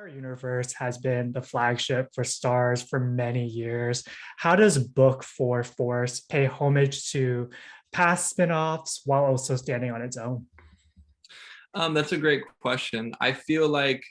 Our universe has been the flagship for Stars for many years. How does Book 4 Force pay homage to past spin-offs while also standing on its own? That's a great question. I feel like,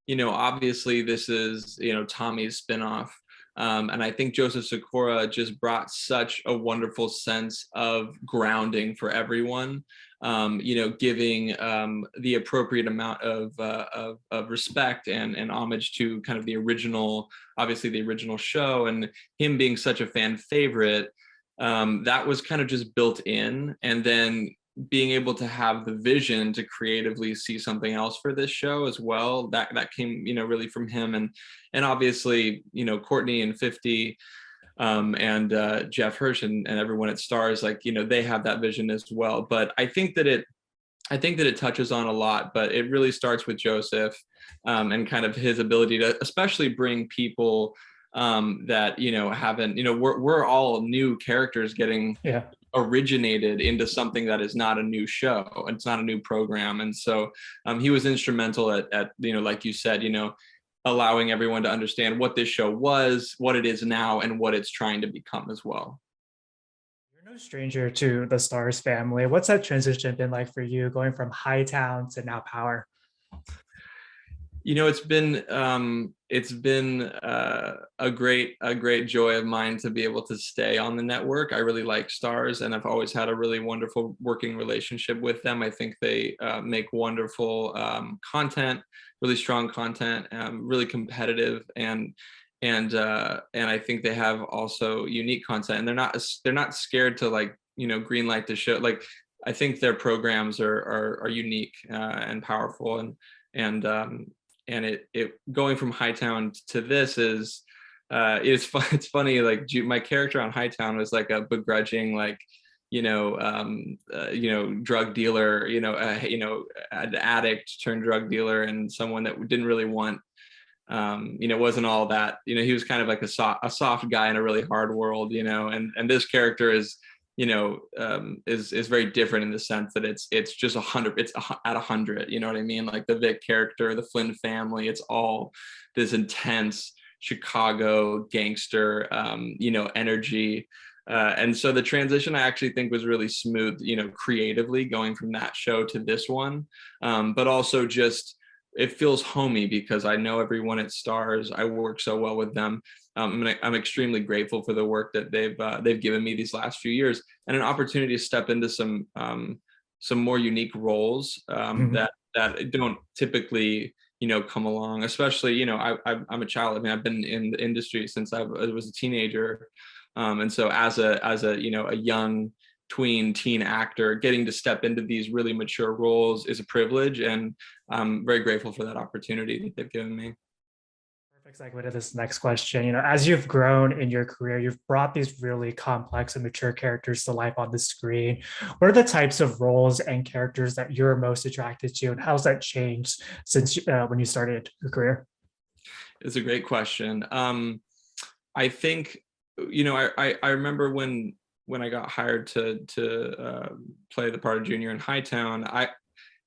obviously this is, Tommy's spinoff. And I think Joseph Sikora just brought such a wonderful sense of grounding for everyone, giving the appropriate amount of respect and homage to kind of the original, obviously the original show, and him being such a fan favorite. That was kind of just built in. And then being able to have the vision to creatively see something else for this show as well, that came really from him. And obviously Courtney and 50 and Jeff Hirsch and everyone at Stars, like they have that vision as well. But I think that it touches on a lot, but it really starts with Joseph, and kind of his ability to especially bring people that haven't, we're all new characters getting Yeah. originated into something that is not a new show. It's not a new program. And so he was instrumental at like you said, allowing everyone to understand what this show was, what it is now, and what it's trying to become as well. You're no stranger to the Stars family. What's that transition been like for you going from Hightown to now Power? It's been a great joy of mine to be able to stay on the network. I really like Stars, and I've always had a really wonderful working relationship with them. I think they make wonderful content, really strong content, really competitive, and I think they have also unique content, and they're not scared to green light the show. Like, I think their programs are unique and powerful, and it going from Hightown to this is it's fun. It's funny, like my character on Hightown was like a begrudging, like drug dealer, an addict turned drug dealer, and someone that didn't really want, wasn't all that, he was kind of like a soft guy in a really hard world, and this character is is very different in the sense that it's just 100, at 100, you know what I mean? Like the Vic character, the Flynn family, it's all this intense Chicago gangster, energy. And so the transition I actually think was really smooth, creatively going from that show to this one. But also just, it feels homey because I know everyone at Stars. I work so well with them. I'm extremely grateful for the work that they've given me these last few years, and an opportunity to step into some more unique roles Mhm. that don't typically come along. Especially I'm a child. I mean, I've been in the industry since I was a teenager, and so as a a young teen actor, getting to step into these really mature roles is a privilege, and I'm very grateful for that opportunity that they've given me. Perfect segue to this next question. As you've grown in your career, you've brought these really complex and mature characters to life on the screen. What are the types of roles and characters that you're most attracted to, and how's that changed since when you started your career? It's a great question. I think, I remember when I got hired to play the part of Junior in Hightown,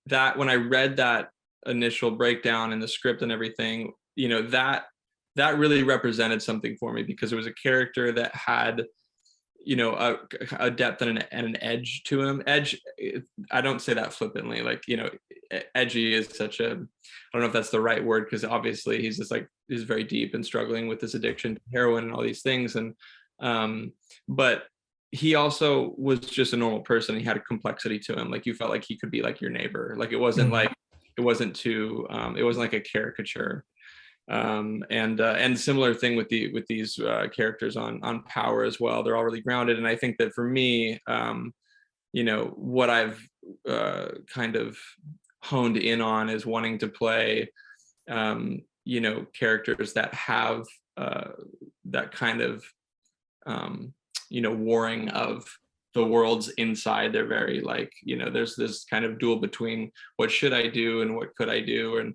when I read that initial breakdown and the script and everything, that really represented something for me, because it was a character that had a depth and an edge to him. Edge, I don't say that flippantly, like, edgy is such a, I don't know if that's the right word, because obviously he's just like, he's very deep and struggling with this addiction to heroin and all these things. And but he also was just a normal person. He had a complexity to him. Like, you felt like he could be like your neighbor. Like, Mhm. it wasn't too it wasn't like a caricature. And similar thing with these characters on Power as well. They're all really grounded, and I think that for me, what I've kind of honed in on is wanting to play, characters that have that kind of warring of the worlds inside. They're very, like, there's this kind of duel between what should I do and what could I do, and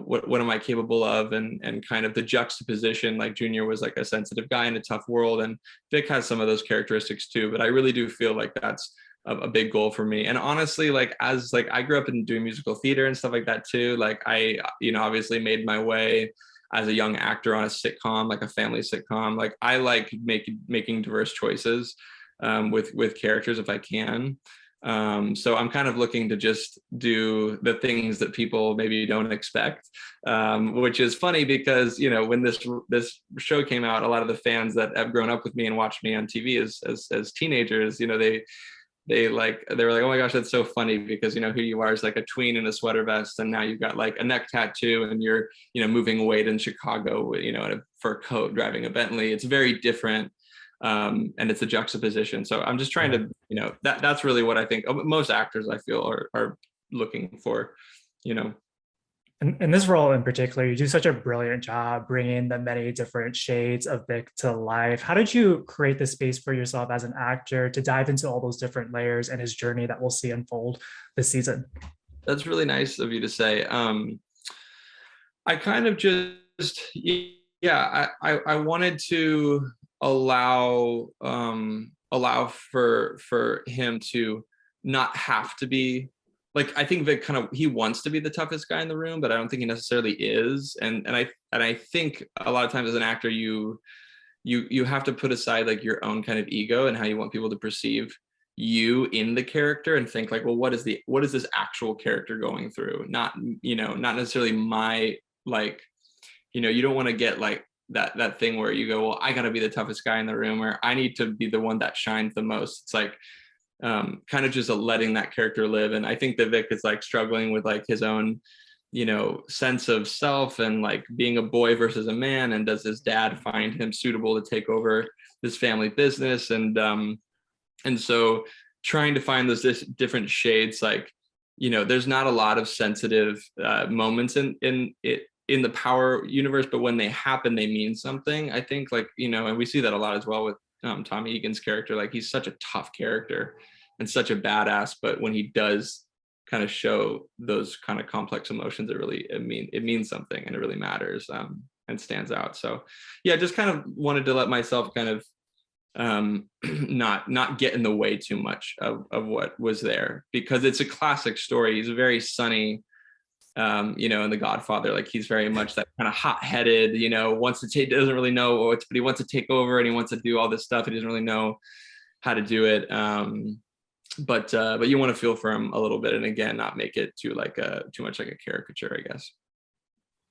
what am I capable of, and kind of the juxtaposition. Like, Junior was like a sensitive guy in a tough world, and Vic has some of those characteristics too, but I really do feel like that's a big goal for me. And honestly, like as like I grew up in doing musical theater and stuff like that too. Like I, obviously made my way as a young actor on a sitcom, like a family sitcom. Like I like making diverse choices with characters if I can. So I'm kind of looking to just do the things that people maybe don't expect, which is funny because when this show came out, a lot of the fans that have grown up with me and watched me on TV as teenagers, they were like, oh my gosh, that's so funny because who you are is like a tween in a sweater vest, and now you've got like a neck tattoo, and you're moving weight in Chicago, in a fur coat, driving a Bentley. It's very different, and it's a juxtaposition. So I'm just trying to, that's really what I think most actors I feel are looking for, In this role in particular, you do such a brilliant job bringing the many different shades of Vic to life. How did you create the space for yourself as an actor to dive into all those different layers and his journey that we'll see unfold this season? That's really nice of you to say. I kind of just, I wanted to allow for him to not have to be like, I think Vic he wants to be the toughest guy in the room, but I don't think he necessarily is. And I think a lot of times as an actor, you have to put aside like your own kind of ego and how you want people to perceive you in the character, and think like, well, what is this actual character going through? Not necessarily my, like, you don't want to get like that thing where you go, well, I got to be the toughest guy in the room, or I need to be the one that shines the most. It's like, kind of just letting that character live. And I think that Vic is like struggling with like his own, sense of self, and like being a boy versus a man. And does his dad find him suitable to take over this family business? And so trying to find those different shades, like, there's not a lot of sensitive moments in the Power universe, but when they happen, they mean something. I think, like, and we see that a lot as well with Tom Egan's character. Like, he's such a tough character and such a badass, but when he does kind of show those kind of complex emotions, it means something, and it really matters, and stands out. So yeah, just kind of wanted to let myself kind of not get in the way too much of what was there, because it's a classic story. He's very sunny, in The Godfather. Like, he's very much that kind of hot-headed, wants to take, doesn't really know what, but he wants to take over, and he wants to do all this stuff. He doesn't really know how to do it. But you want to feel for him a little bit, and again, not make it too much like a caricature, I guess.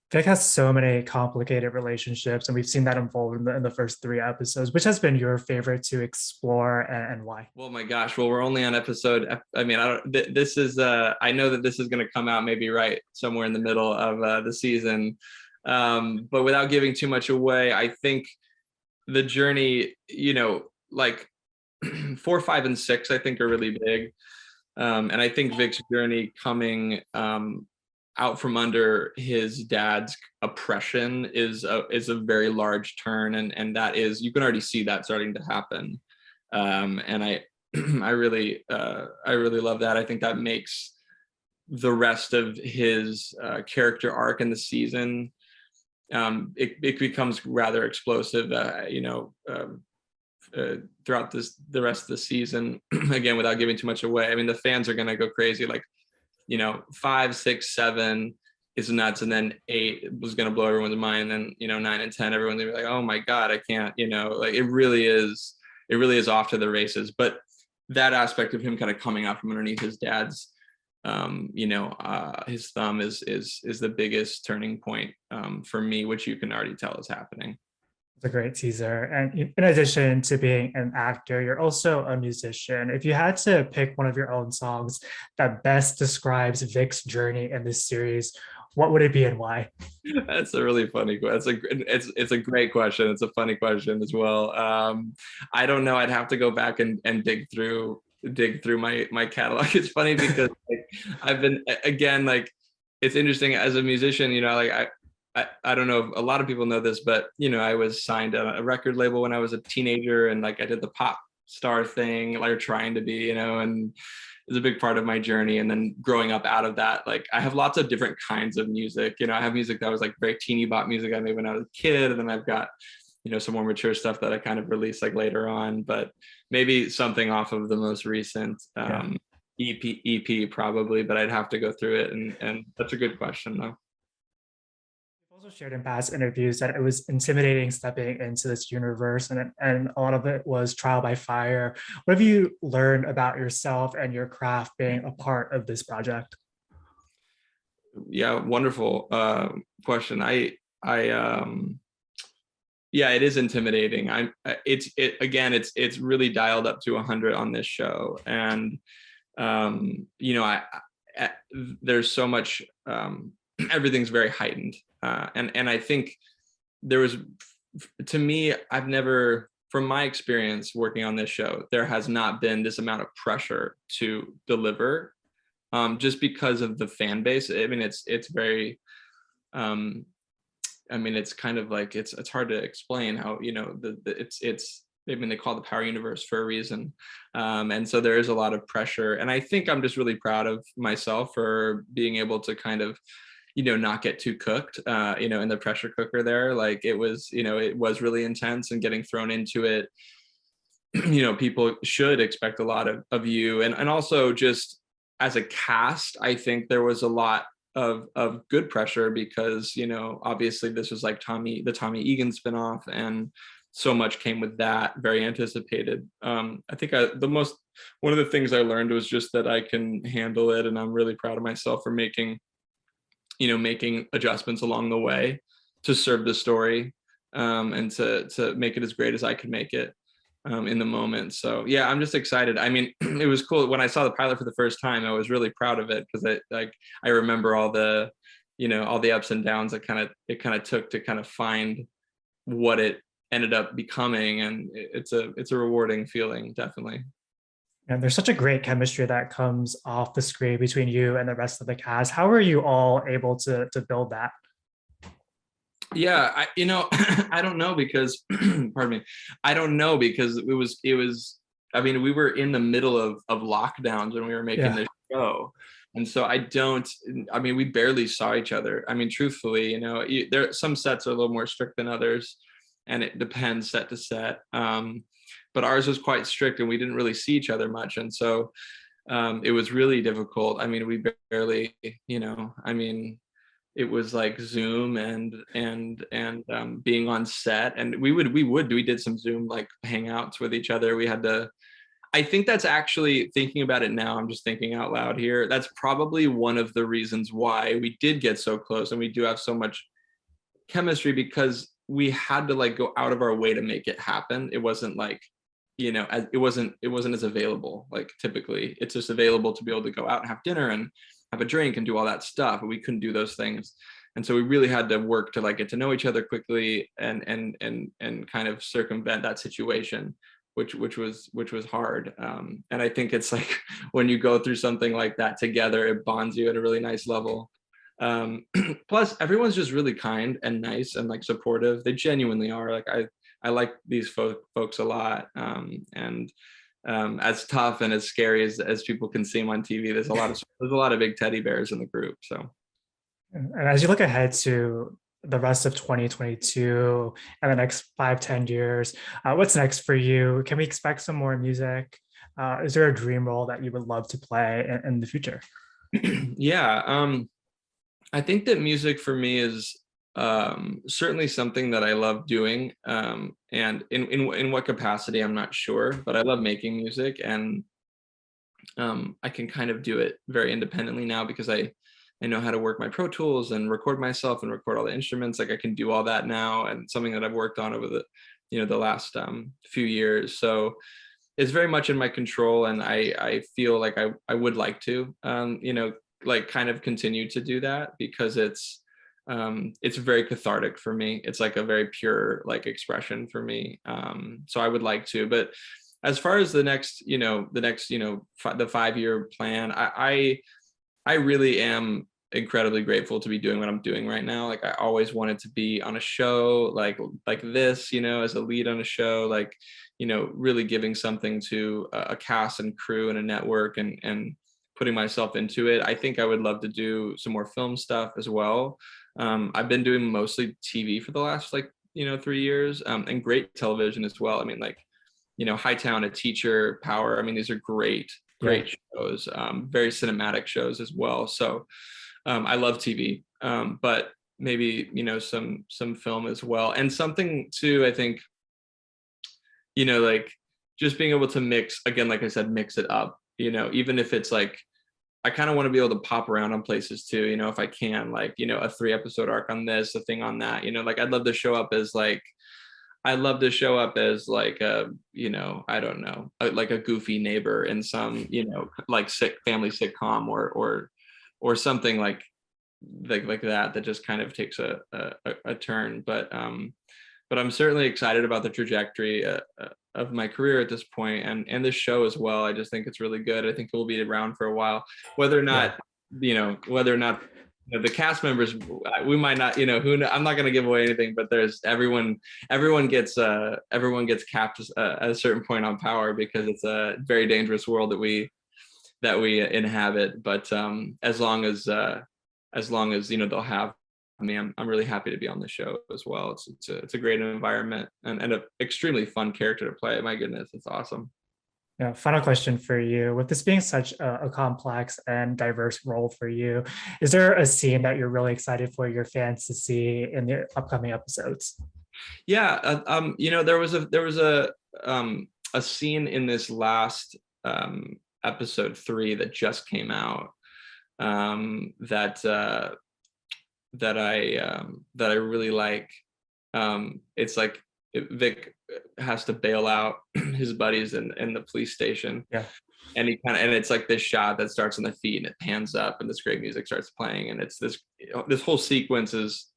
Vic has so many complicated relationships, and we've seen that unfold in the first 3 episodes. Which has been your favorite to explore, and why? Well, my gosh. Well, we're only on episode. I mean, this is. I know that this is going to come out maybe right somewhere in the middle of the season, but without giving too much away, I think the journey, like 4, 5, and 6, I think are really big, and I think Vic's journey coming out from under his dad's oppression is a very large turn, and that is, you can already see that starting to happen, and I I really love that. I think that makes the rest of his character arc in the season, it becomes rather explosive, throughout the rest of the season. Again, without giving too much away, I mean, the fans are going to go crazy. Like, 5, 6, 7 is nuts, and then 8 was going to blow everyone's mind, and then 9 and 10, everyone's gonna be like, oh my god, I can't, like, it really is off to the races. But that aspect of him kind of coming out from underneath his dad's his thumb is the biggest turning point, for me, which you can already tell is happening. It's a great teaser. And in addition to being an actor, you're also a musician. If you had to pick one of your own songs that best describes Vic's journey in this series, what would it be and why? That's a really funny question. It's a great question. It's a funny question as well. I don't know. I'd have to go back and dig through my catalog. It's funny because, like, I've been, again, like, it's interesting as a musician, like, I don't know if a lot of people know this, but I was signed on a record label when I was a teenager, and like I did the pop star thing, like, trying to be, and it was a big part of my journey. And then growing up out of that, like, I have lots of different kinds of music. I have music that was like very teeny bop music I made when I was a kid, and then I've got some more mature stuff that I kind of released like later on, but maybe something off of the most recent Yeah. EP probably, but I'd have to go through it. And that's a good question though. You've also shared in past interviews that it was intimidating stepping into this universe, and a lot of it was trial by fire. What have you learned about yourself and your craft being a part of this project? Yeah, wonderful question. Yeah, it is intimidating. It's really dialed up to 100 on this show, and I there's so much, everything's very heightened, and I think there was, to me, I've never, from my experience working on this show, there has not been this amount of pressure to deliver, just because of the fan base. I mean, it's very, um, I mean, it's kind of like, it's hard to explain how, it's I mean, they call it the power universe for a reason. And so there is a lot of pressure. And I think I'm just really proud of myself for being able to kind of, not get too cooked, in the pressure cooker there. Like it was really intense, and getting thrown into it, people should expect a lot of you. And also just as a cast, I think there was a lot of good pressure because, obviously this was like the Tommy Egan spinoff, and so much came with that, very anticipated. I think one of the things I learned was just that I can handle it, and I'm really proud of myself for making adjustments along the way to serve the story, and to make it as great as I could make it, in the moment. So yeah, I'm just excited. I mean, it was cool when I saw the pilot for the first time. I was really proud of it because I remember all the, all the ups and downs that it kind of took to kind of find what it ended up becoming, and it's a rewarding feeling, definitely. And there's such a great chemistry that comes off the screen between you and the rest of the cast. How are you all able to build that? Yeah, I don't know because pardon me. I don't know because it was I mean, we were in the middle of lockdowns when we were making Yeah. this show. And so I mean, we barely saw each other. I mean, truthfully, there some sets are a little more strict than others, and it depends set to set. But ours was quite strict, and we didn't really see each other much. And so it was really difficult. I mean, we barely, I mean, it was like Zoom and being on set, and we did some Zoom like hangouts with each other. We had to. I think that's actually, thinking about it now, I'm just thinking out loud here. That's probably one of the reasons why we did get so close, and we do have so much chemistry, because we had to like go out of our way to make it happen. It wasn't like, it wasn't as available. Like typically it's just available to be able to go out and have dinner and have a drink and do all that stuff, but we couldn't do those things. And so we really had to work to like get to know each other quickly, and kind of circumvent that situation, which was hard. And I think it's like when you go through something like that together, it bonds you at a really nice level. um Plus everyone's just really kind and nice and like supportive. They genuinely are. Like I like these folks a lot. And as tough and as scary as people can seem on TV, there's a lot of big teddy bears in the group. So And as you look ahead to the rest of 2022 and the next 5, 10 years, what's next for you? Can we expect some more music? Is there a dream role that you would love to play in the future? yeah, I think that music for me is, certainly something that I love doing. And in what capacity, I'm not sure, but I love making music, and I can kind of do it very independently now because I know how to work my Pro Tools and record myself and record all the instruments. Like I can do all that now, and something that I've worked on over the last few years. So it's very much in my control, and I feel like I would like to, like kind of continue to do that, because it's very cathartic for me. It's like a very pure like expression for me. So I would like to, but as far as the 5-year plan, I really am incredibly grateful to be doing what I'm doing right now. Like I always wanted to be on a show like this, as a lead on a show, like, really giving something to a cast and crew and a network, and putting myself into it. I think I would love to do some more film stuff as well. I've been doing mostly TV for the last like, 3 years, and great television as well. I mean, like, Hightown, A Teacher, Power. I mean, these are great, Yeah. great shows, very cinematic shows as well. So I love TV, but maybe, some film as well. And something too, I think, like just being able to mix, again, like I said, mix it up, even if it's like, I kind of want to be able to pop around on places too, if I can, like, a 3 episode arc on this, a thing on that, like I'd love to show up as like, a, I don't know, like a goofy neighbor in some, like family sitcom, or something like that just kind of takes a turn. But I'm certainly excited about the trajectory of my career at this point, and this show as well. I just think it's really good. I think it will be around for a while, whether or Yeah. not, the cast members, we might not, I'm not going to give away anything, but there's everyone gets capped at a certain point on Power, because it's a very dangerous world that we inhabit. But as long as they'll have me, I'm really happy to be on the show as well. It's a great environment, and an extremely fun character to play. My goodness, it's awesome. Yeah, final question for you. With this being such a complex and diverse role for you, is there a scene that you're really excited for your fans to see in the upcoming episodes? Yeah, there was a scene in this last episode 3 that just came out, that I really like. It's like Vic has to bail out his buddies in the police station, Yeah. and it's like this shot that starts on the feet and it pans up and this great music starts playing, and it's this whole sequence is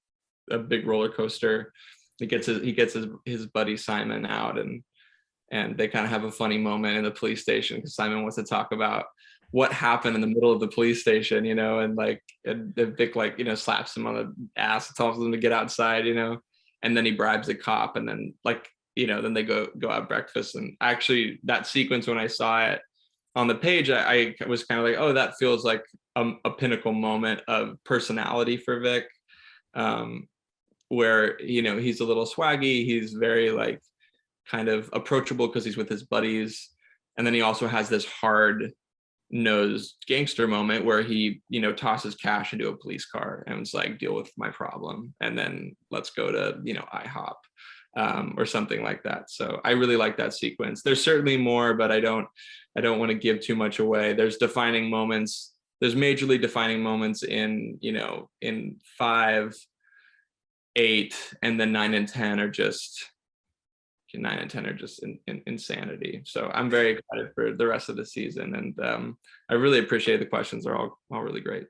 a big roller coaster. He gets his buddy Simon out, and they kind of have a funny moment in the police station, because Simon wants to talk about what happened in the middle of the police station, and Vic, like, slaps him on the ass and tells him to get outside, and then he bribes the cop, and then, like, then they go have breakfast. And actually, that sequence, when I saw it on the page, I was kind of like, oh, that feels like a pinnacle moment of personality for Vic, where, he's a little swaggy, he's very, like, kind of approachable because he's with his buddies, and then he also has this hard nosed gangster moment where he, tosses cash into a police car and it's like, deal with my problem, and then let's go to, IHOP, or something like that. So I really like that sequence. There's certainly more, but I don't want to give too much away. There's majorly defining moments in, in 5, 8, and then 9 and 10 are just 9 and 10 are just insanity. So I'm very excited for the rest of the season, and I really appreciate the questions. They're all really great.